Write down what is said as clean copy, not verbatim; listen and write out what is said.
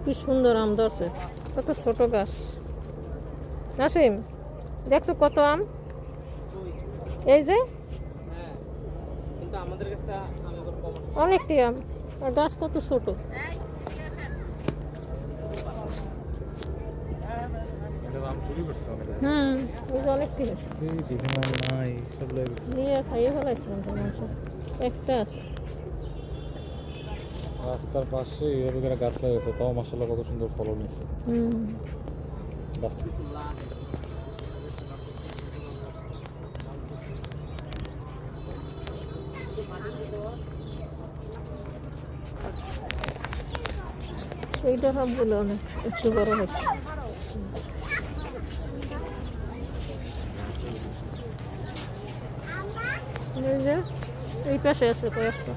কি সুন্দর আম ধরছে, কত ছোট গাছ। নাসিম, দেখছো কত আম? এই যে অনেকটি আম, আর গাছ কত ছোট। এই যে অনেকটি আছে, নিয়ে খাইয়ে ফেলাইছিলাম তো মাংস, একটা আছে। রাস্তার পাশে এইভাবে করে গাছ লাগাইছে, তাও মাশাআল্লাহ কত সুন্দর ফলন হয়েছে। গাছ এইটা সবগুলো অনেক একটু বড় হচ্ছে। এই যে এই পাশে আছে কয়েকটা।